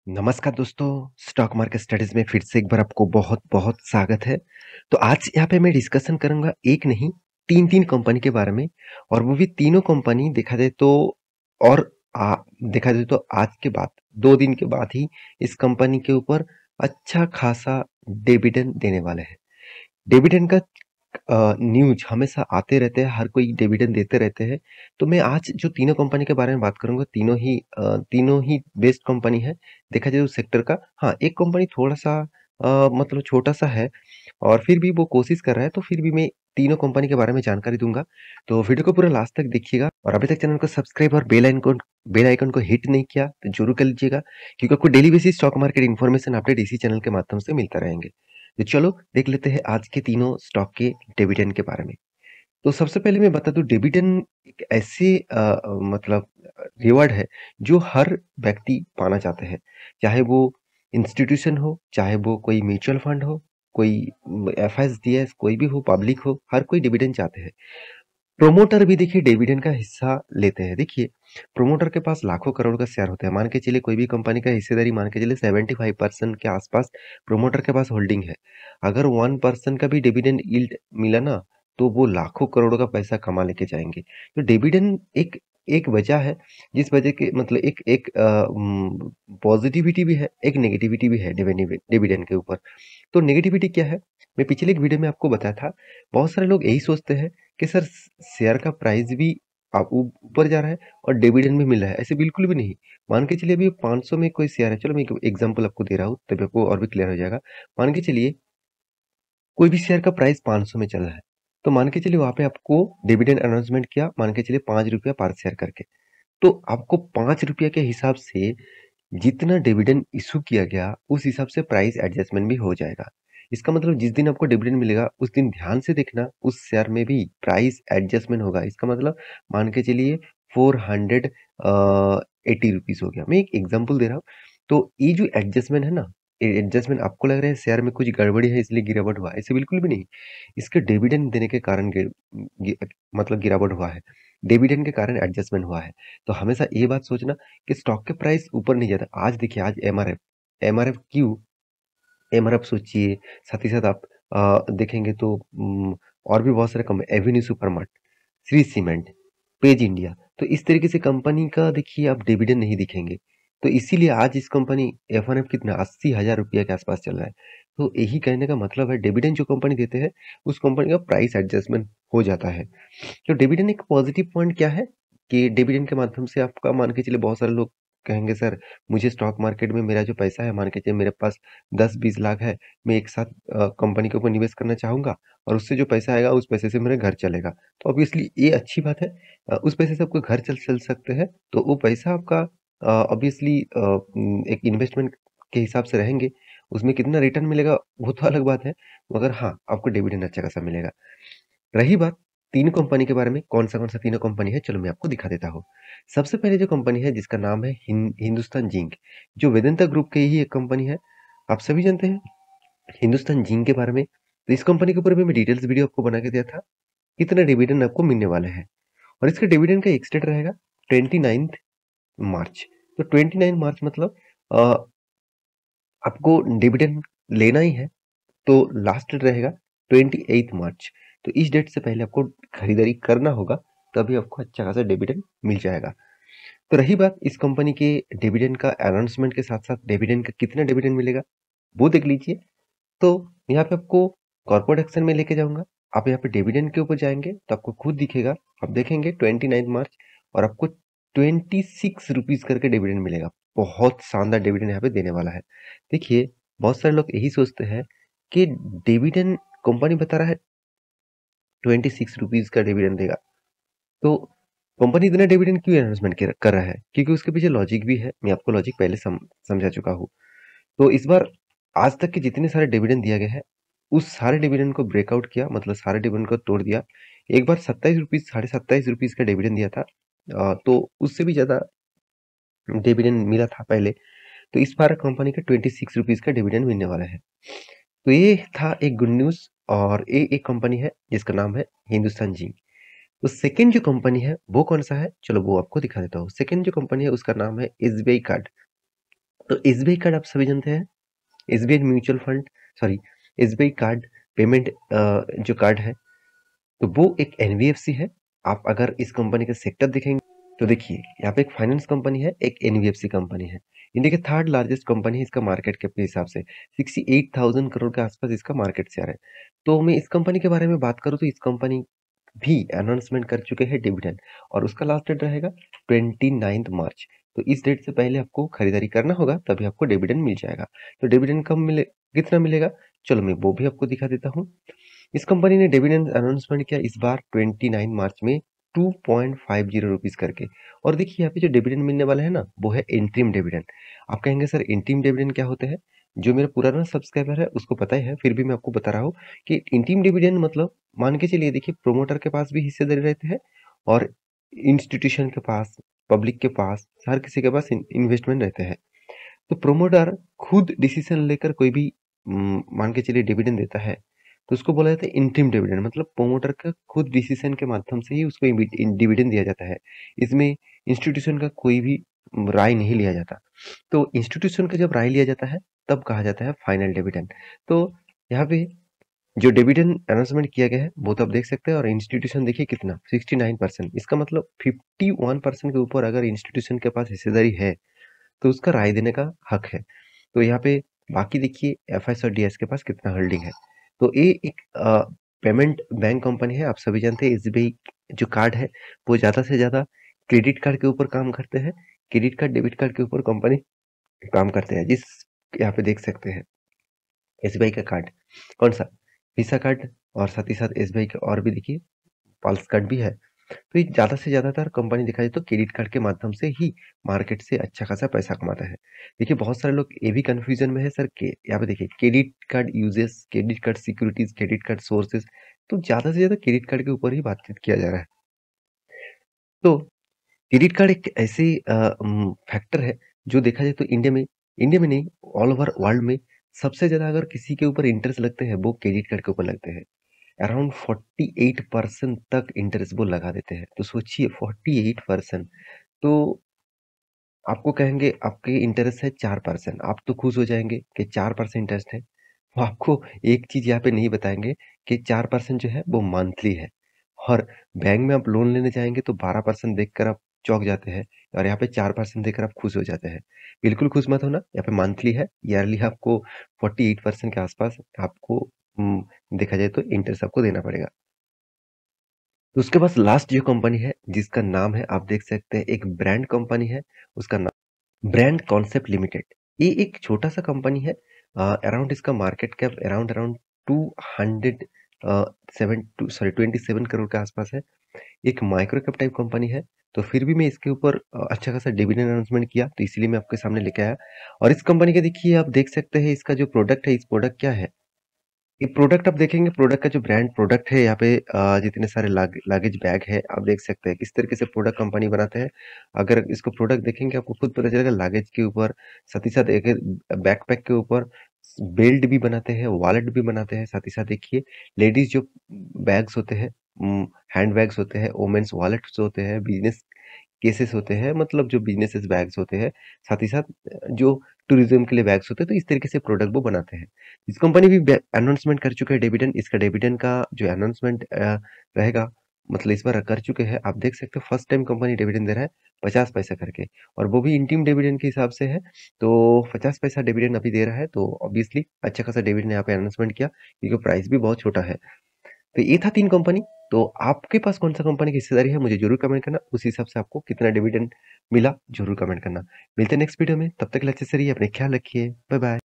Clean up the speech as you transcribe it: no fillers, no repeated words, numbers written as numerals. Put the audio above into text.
नमस्कार दोस्तों, stock market studies में फिर से एक बार आपको बहुत-बहुत स्वागत है। तो आज यहाँ पे मैं डिस्कशन करूँगा एक नहीं 3-3 कंपनी के बारे में और वो भी तीनों कंपनी और देखा जाए तो आज के बाद 2 दिन के बाद ही इस कंपनी के ऊपर अच्छा खासा डिविडेंड देने वाले हैं। डिविडेंड का न्यूज़ हमेशा आते रहते हैं, हर कोई डिविडेंड देते रहते हैं। तो मैं आज जो तीनों कंपनी के बारे में बात करूँगा, तीनों ही बेस्ट कंपनी है, देखा जाए उस सेक्टर का। हाँ, एक कंपनी थोड़ा-सा मतलब छोटा-सा है और फिर भी वो कोशिश कर रहा है, तो फिर भी मैं तीनों कंपनी के बारे में जानकारी दूँगा। तो वीडियो को पूरा लास्ट तक देखिएगा और अभी तक चैनल को सब्सक्राइब और बेल आइकन को हिट नहीं किया, तो ज़रूर कर लीजिएगा क्योंकि आपको daily basis stock market information update इसी चैनल के माध्यम से मिलता रहेंगे। तो चलो देख लेते हैं आज के तीनों स्टॉक के डिविडेंड के बारे में। तो सबसे पहले मैं बता दूं डिविडेंड एक ऐसे मतलब रिवॉर्ड है जो हर व्यक्ति पाना चाहते हैं, चाहे वो इंस्टीट्यूशन हो, चाहे वो कोई म्यूचुअल फंड हो, कोई एफएसडीएस, कोई भी हो, पब्लिक हो, हर कोई डिविडेंड चाहते हैं। प्रोमोटर भी देखिए डिविडेंड का हिस्सा लेते हैं। देखिए प्रोमोटर के पास लाखों करोड़ का शेयर होता है, मान के चलिए कोई भी कंपनी का हिस्सेदारी मान के चलिए 75% के आसपास प्रोमोटर के पास होल्डिंग है। अगर 1% का भी डिविडेंड यील्ड मिला ना, तो वो लाखों करोड़ों का पैसा कमा लेके जाएंगे। तो डिविडेंड एक एक वजह है जिस वजह के मतलब एक एक पॉजिटिविटी भी है, एक नेगेटिविटी भी है डिविडेंड के ऊपर। तो नेगेटिविटी क्या है? मैं पिछले एक वीडियो में आपको बताया था, बहुत सारे लोग यही सोचते हैं कि सर शेयर का प्राइस भी ऊपर जा रहा है और डिविडेंड भी मिल रहा है, ऐसे बिल्कुल भी नहीं। मान के चलिए अभी 500 में कोई शेयर है, चलो मैं एक एग्जांपल आपको दे रहा हूँ तभी आपको और भी क्लियर हो जाएगा। मान के चलिए कोई भी शेयर का प्राइस 500 में चल रहा है, तो मान के चलिए वहां पे आपको डिविडेंड अनाउंसमेंट किया, मान के चलिए 5 रुपया पर शेयर करके। तो आपको 5 रुपया के हिसाब से जितना डिविडेंड इशू किया गया उस हिसाब से प्राइस एडजस्टमेंट भी हो जाएगा। इसका मतलब जिस दिन आपको डिविडेंड मिलेगा उस दिन ध्यान से देखना उस शेयर में भी प्राइस एडजस्टमेंट होगा। इसका मतलब मान के चलिए 480 रुपीज हो गया। मैं एक एग्जांपल दे रहा हूँ। तो ये जो एडजस्टमेंट है ना, एडजस्टमेंट आपको लग रहा है शेयर में कुछ गड़बड़ी है इसलिए गिरावट हुआ है, ऐसे बिल्कुल भी नहीं। इसके डिविडेंड देने के कारण गि, मतलब गिरावट हुआ है, डिविडेंड के कारण एडजस्टमेंट हुआ है। तो हमेशा ये बात सोचना कि स्टॉक के प्राइस ऊपर नहीं जाता। आज देखिए आज एमआरएफ क्यों एमआरएफ सोचिए, साथ ही साथ आप देखेंगे तो और भी बहुत सारे company Avenue supermart, Shri cement, page India, तो इस तरीके से कंपनी का देखिए आप डिविडेंड नहीं दिखेंगे। तो इसीलिए आज इस कंपनी एफ कितना 80,000 रुपया के आसपास चल रहा है। तो यही कहने का मतलब है डिविडेंड जो कंपनी देते हैं उस कंपनी का प्राइस एडजस्टमेंट हो जाता है। तो डिविडेंड एक पॉजिटिव पॉइंट क्या है कि डिविडेंड के माध्यम से आपका मान के चलिए बहुत सारे लोग कहेंगे सर मुझे स्टॉक मार्केट में मेरा जो पैसा है मान के चलिए मेरे पास 10-20 लाख है, मैं एक साथ कंपनी के ऊपर निवेश करना चाहूंगा और उससे जो पैसा आएगा उस पैसे से मेरा घर चलेगा। तो ऑब्वियसली ये अच्छी बात है। उस पैसे से आपको घर चल चल सकते हैं, तो वो पैसा आपका ऑब्वियसली एक इन्वेस्टमेंट के हिसाब से रहेंगे। उसमें कितना रिटर्न मिलेगा वो तो अलग बात है, मगर हाँ आपको डिविडेंड अच्छा खासा मिलेगा। रही बात तीन कंपनी के बारे में, कौन सा तीनों कंपनी है, चलो मैं आपको दिखा देता हूँ। सबसे पहले जो कंपनी है जिसका नाम है हिंदुस्तान जिंक, जो वेदांता ग्रुप की ही एक कंपनी है। आप सभी जानते हैं हिंदुस्तान जिंक के बारे में। तो इस कंपनी के ऊपर भी मैं डिटेल्स वीडियो आपको बना के दिया था, कितना डिविडेंड आपको मिलने वाले हैं। और इसके डिविडेंड का एक डेट रहेगा 29 मार्च। तो 29 मार्च मतलब अ, आपको डिविडेंड लेना ही है, तो लास्ट डेट रहेगा 28 मार्च। तो इस डेट से पहले आपको खरीदारी करना होगा, तभी आपको अच्छा खासा डिविडेंड मिल जाएगा। तो रही बात इस कंपनी के डिविडेंड का अनाउंसमेंट के साथ साथ डिविडेंड का कितना डिविडेंड मिलेगा वो देख लीजिए। तो यहाँ पे आपको कॉर्पोरेट एक्शन में लेके जाऊंगा। आप यहाँ पे डिविडेंड के ऊपर जाएंगे तो आपको खुद दिखेगा, आप देखेंगे 29 मार्च और आपको 26 रुपीज करके डिविडेंड मिलेगा। बहुत शानदार डिविडेंड यहाँ पे देने वाला है। देखिए बहुत सारे लोग यही सोचते हैं कि डिविडेंड कंपनी बता रहा है 26 रुपीज का डिविडेंड देगा, तो कंपनी इतना डिविडेंड क्यों अनाउंसमेंट कर रहा है, क्योंकि उसके पीछे लॉजिक भी है। मैं आपको लॉजिक पहले समझा चुका हूँ। तो इस बार आज तक के जितने सारे डिविडेंड दिया गया है उस सारे डिविडेंड को ब्रेकआउट किया, मतलब सारे डिविडेंड को तोड़ दिया। एक बार 27 रुपीज, 27.5 रुपीज का डिविडेंड दिया था, तो उससे भी ज्यादा डिविडेंड मिला था पहले। तो इस बार कंपनी का 26 रुपीज का डिविडेंड मिलने वाला है। तो ये था एक गुड न्यूज। और ये एक कंपनी है जिसका नाम है हिंदुस्तान जिंक। तो सेकंड जो कंपनी है वो कौन सा है, चलो वो आपको दिखा देता हूँ। सेकंड जो कंपनी है उसका नाम है एसबीआई कार्ड। तो एसबीआई कार्ड आप सभी जानते हैं, SBI mutual fund, sorry, SBI card payment जो कार्ड है, तो वो एक एनबीएफसी है। आप अगर इस कंपनी का सेक्टर देखेंगे तो देखिए यहाँ पे एक फाइनेंस कंपनी है, एक एनबीएफसी कंपनी है। इंडिया के थर्ड लार्जेस्ट कंपनी है, इसका मार्केट कैप के हिसाब से 68,000 करोड़ के आसपास इसका मार्केट शेयर है। तो मैं इस कंपनी के बारे में बात करूँ तो इस कंपनी भी अनाउंसमेंट कर चुके हैं डिविडेंड, और उसका लास्ट डेट रहेगा 29 मार्च। तो इस डेट से पहले आपको खरीदारी करना होगा, तभी आपको डिविडेंड मिल जाएगा। तो डिविडेंड कब मिले, कितना मिलेगा, चलो मैं वो भी आपको दिखा देता हूँ। इस कंपनी ने डिविडेंड अनाउंसमेंट किया इस बार 29 मार्च में 2.50 रुपीज करके। और देखिए यहाँ पे जो डिविडेंड मिलने वाला है ना, वो है इंटरिम डिविडेंड। आप कहेंगे सर इंटरिम डिविडेंड क्या होते हैं? जो मेरा पुराना सब्सक्राइबर है उसको पता ही है, फिर भी मैं आपको बता रहा हूँ कि इंटरिम डिविडेंड मतलब, मान के चलिए, देखिए प्रोमोटर के पास भी हिस्सेदारी रहते हैं, और इंस्टीट्यूशन के पास, पब्लिक के पास, हर किसी के पास इन्वेस्टमेंट रहते हैं। तो प्रोमोटर खुद डिसीजन लेकर कोई भी मान के चलिए डिविडेंड देता है, तो उसको बोला जाता है इंटरिम डिविडेंड। मतलब प्रोमोटर का खुद डिसीजन के माध्यम से ही उसको डिविडेंड दिया जाता है। इसमें इंस्टीट्यूशन का कोई भी राय नहीं लिया जाता। तो इंस्टीट्यूशन का जब राय लिया जाता है तब कहा जाता है फाइनल डिविडेंड। तो यहाँ पे जो डिविडेंड अनाउंसमेंट किया गया है वो तो आप देख सकते हैं, और इंस्टीट्यूशन देखिए कितना 69%। इसका मतलब 51% के ऊपर अगर इंस्टीट्यूशन के पास हिस्सेदारी है तो उसका राय देने का हक है। तो यहाँ पे बाकी देखिए एफएस और डीएस के पास कितना होल्डिंग है। तो ये एक पेमेंट बैंक कंपनी है। आप सभी जानते हैं एसबीआई जो कार्ड है वो ज्यादा से ज्यादा क्रेडिट कार्ड के ऊपर काम करते हैं। क्रेडिट कार्ड, डेबिट कार्ड के ऊपर कंपनी काम करते हैं। जिस यहाँ पे देख सकते हैं एसबीआई का कार्ड, कौन सा, वीसा कार्ड, और साथ ही साथ एसबीआई का और भी देखिए पल्स कार्ड भी है। तो ये ज़्यादा से ज़्यादातर कंपनी देखा जाए तो क्रेडिट कार्ड के माध्यम से ही मार्केट से अच्छा खासा पैसा कमाता है। देखिए बहुत सारे लोग ये भी कंफ्यूजन में है सर के, यहाँ पे देखिए credit card uses, credit card securities, credit card sources. तो ज़्यादा से ज़्यादा क्रेडिट कार्ड के ऊपर ही बातचीत किया जा रहा है। तो क्रेडिट कार्ड एक ऐसी फैक्टर है जो देखा जाए तो इंडिया में नहीं, ऑल ओवर वर्ल्ड में सबसे ज़्यादा अगर किसी के ऊपर इंटरेस्ट लगते हैं वो क्रेडिट कार्ड के ऊपर लगते हैं। अराउंड 48% तक इंटरेस्ट वो लगा देते हैं। तो सोचिए 48%। तो आपको कहेंगे आपके इंटरेस्ट है 4%, आप तो खुश हो जाएंगे कि 4% इंटरेस्ट है। वो आपको एक चीज यहाँ पे नहीं बताएंगे कि 4% जो है वो मंथली है, और बैंक में आप लोन लेने जाएंगे तो 12% देखकर आप चौंक जाते हैं, और यहाँ पे 4% देकर आप खुश हो जाते हैं। बिल्कुल खुश मत होना, यहाँ पे मंथली है, ईयरली आपको 48% के आसपास आपको देखा जाए तो इंटरेस्ट आपको देना पड़ेगा। तो उसके पास लास्ट जो कंपनी है जिसका नाम है, आप देख सकते हैं, एक ब्रांड कंपनी है, उसका नाम ब्रांड कॉन्सेप्ट लिमिटेड। ये एक छोटा सा कंपनी है। अराउंड इसका market cap around around 200 seven two sorry 27 crore के आसपास है। एक माइक्रो कैप टाइप कंपनी है। तो फिर भी मैं इसके ऊपर अच्छा खासा डिविडेंड अनाउंसमेंट किया, तो इसीलिए मैं आपके सामने लेके आया। और इस कंपनी के देखिए, आप देख सकते हैं इसका जो प्रोडक्ट है, इस प्रोडक्ट क्या है, ये प्रोडक्ट आप देखेंगे, प्रोडक्ट का जो ब्रांड प्रोडक्ट है यहाँ पे जितने सारे लागेज बैग है, आप देख सकते हैं किस तरीके से प्रोडक्ट कंपनी बनाते हैं। अगर इसको प्रोडक्ट देखेंगे आपको खुद पता चलेगा, लागेज के ऊपर, साथ ही साथ एक बैकपैक के ऊपर बेल्ट भी बनाते हैं, वॉलेट भी बनाते हैं। साथ ही साथ देखिए लेडीज जो बैग्स होते हैं, हैंड बैग्स होते हैं, वोमेन्स वॉलेट्स होते हैं, बिजनेस केसेस होते हैं, मतलब जो बिजनेसेस बैग्स होते हैं, साथ ही साथ जो टूरिज्म के लिए बैग्स होते हैं। तो इस तरीके से प्रोडक्ट वो बनाते हैं। इस कंपनी भी अनाउंसमेंट कर चुके हैं डिविडेंड। इसका डिविडेंड का जो अनाउंसमेंट रहेगा, मतलब इस बार कर चुके हैं। आप देख सकते हो फर्स्ट टाइम कंपनी डिविडेंड दे रहा है 50 पैसा करके, और वो भी इंटीम डिविडेंड के हिसाब से है। तो 50 पैसा डिविडेंड अभी दे रहा है, तो ऑब्वियसली अच्छा खासा डिविडेंड यहाँ पे अनाउंसमेंट किया, क्योंकि प्राइस भी बहुत छोटा है। तो ये था 3 कंपनी। तो आपके पास कौन-सा कंपनी की हिस्सेदारी है मुझे ज़रूर कमेंट करना। उस हिसाब से आपको कितना डिविडेंड मिला ज़रूर कमेंट करना। मिलते हैं नेक्स्ट वीडियो में, तब तक के लिए अच्छे से रहिए, अपना ख्याल रखिए। Bye bye.